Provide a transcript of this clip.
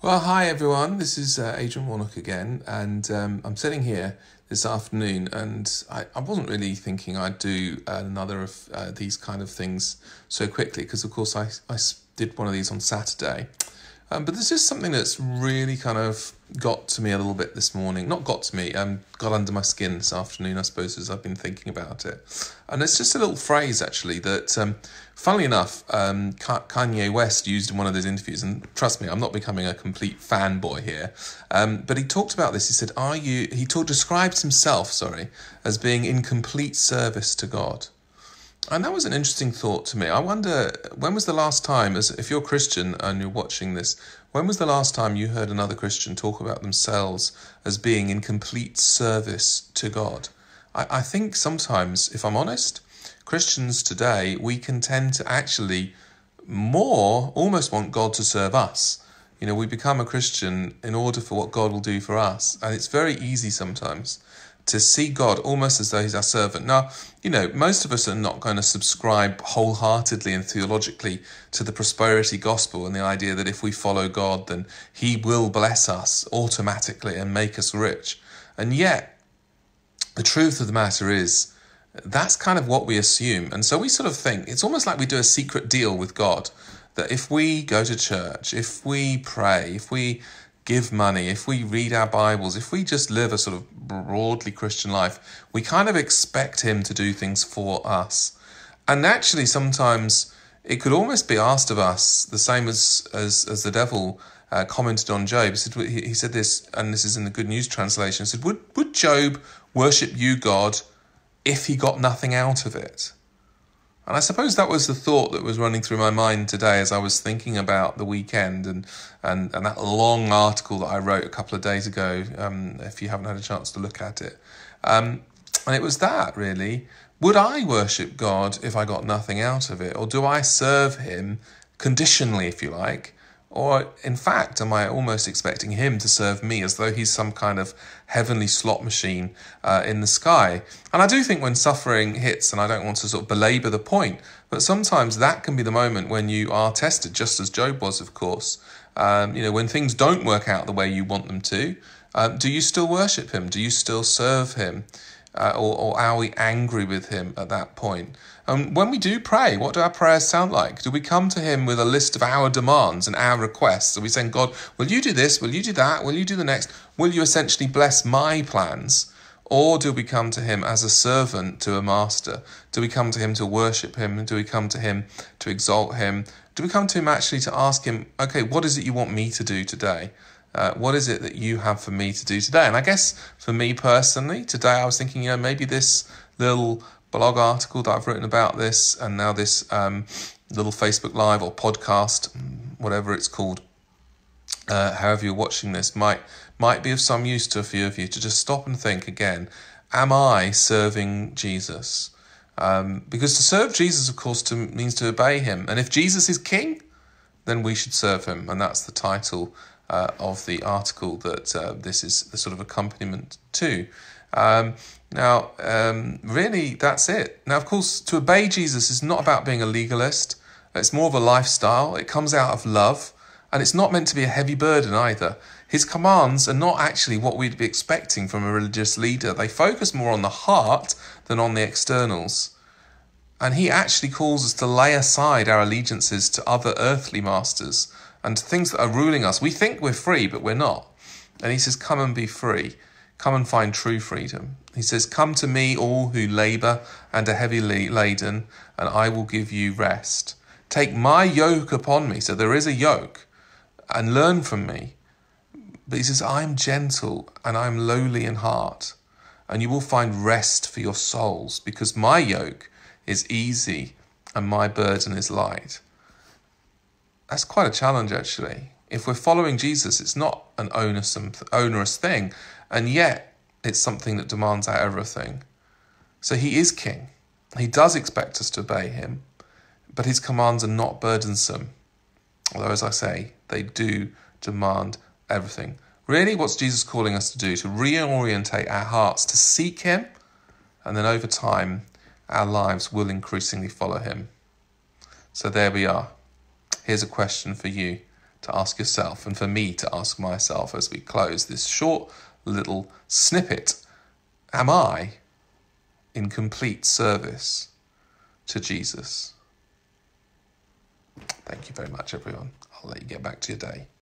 Well, hi everyone. This is Adrian Warnock again, and I'm sitting here this afternoon, and I wasn't really thinking I'd do another of these kind of things so quickly, because of course I did one of these on Saturday. But there's just something that's really kind of got to me a little bit this morning. Not got to me, got under my skin this afternoon, I suppose, as I've been thinking about it. And it's just a little phrase, actually, that, funnily enough, Kanye West used in one of those interviews. And trust me, I'm not becoming a complete fanboy here. But he talked about this. He said, described himself, as being in complete service to God. And that was an interesting thought to me. I wonder, when was the last time, if you're Christian and you're watching this, when was the last time you heard another Christian talk about themselves as being in complete service to God? I think sometimes, if I'm honest, Christians today, we can tend to actually almost want God to serve us. You know, we become a Christian in order for what God will do for us. And it's very easy sometimes to see God almost as though he's our servant. Now, you know, most of us are not going to subscribe wholeheartedly and theologically to the prosperity gospel and the idea that if we follow God, then he will bless us automatically and make us rich. And yet, the truth of the matter is, that's kind of what we assume. And so we sort of think, it's almost like we do a secret deal with God, that if we go to church, if we pray, if we give money, if we read our Bibles, if we just live a sort of broadly Christian life, we kind of expect him to do things for us. And actually, sometimes it could almost be asked of us, the same as the devil commented on Job. He said this, and this is in the Good News translation, he said, would Job worship you, God, if he got nothing out of it? And I suppose that was the thought that was running through my mind today as I was thinking about the weekend and that long article that I wrote a couple of days ago, if you haven't had a chance to look at it. And it was that, really. Would I worship God if I got nothing out of it? Or do I serve him conditionally, if you like? Or, in fact, am I almost expecting him to serve me as though he's some kind of heavenly slot machine in the sky? And I do think when suffering hits, and I don't want to sort of belabor the point, but sometimes that can be the moment when you are tested, just as Job was, of course. When things don't work out the way you want them to, do you still worship him? Do you still serve him? Or are we angry with him at that point? And when we do pray, what do our prayers sound like? Do we come to him with a list of our demands and our requests? Are we saying, God, will you do this? Will you do that? Will you do the next? Will you essentially bless my plans? Or do we come to him as a servant to a master? Do we come to him to worship him? Do we come to him to exalt him? Do we come to him actually to ask him, okay, what is it you want me to do today? What is it that you have for me to do today? And I guess for me personally, today I was thinking, maybe this little blog article that I've written about this, and now this little Facebook Live or podcast, whatever it's called, however you're watching this, might be of some use to a few of you to just stop and think again, am I serving Jesus? Because to serve Jesus, of course, means to obey him. And if Jesus is king, then we should serve him. And that's the title of the article that this is the sort of accompaniment to. Really, that's it. Now, of course, to obey Jesus is not about being a legalist. It's more of a lifestyle. It comes out of love, and it's not meant to be a heavy burden either. His commands are not actually what we'd be expecting from a religious leader. They focus more on the heart than on the externals. And he actually calls us to lay aside our allegiances to other earthly masters and to things that are ruling us. We think we're free, but we're not. And he says, come and be free. Come and find true freedom. He says, come to me, all who labour and are heavily laden, and I will give you rest. Take my yoke upon me. So there is a yoke, and learn from me. But he says, I am gentle and I am lowly in heart, and you will find rest for your souls, because my yoke is easy and my burden is light. That's quite a challenge, actually. If we're following Jesus, it's not an onerous thing, and yet it's something that demands our everything. So he is king. He does expect us to obey him, but his commands are not burdensome. Although, as I say, they do demand everything. Really, what's Jesus calling us to do? To reorientate our hearts, to seek him, and then over time, our lives will increasingly follow him. So there we are. Here's a question for you. to ask yourself and for me to ask myself as we close this short little snippet. Am I in complete service to Jesus? Thank you very much, everyone. I'll let you get back to your day.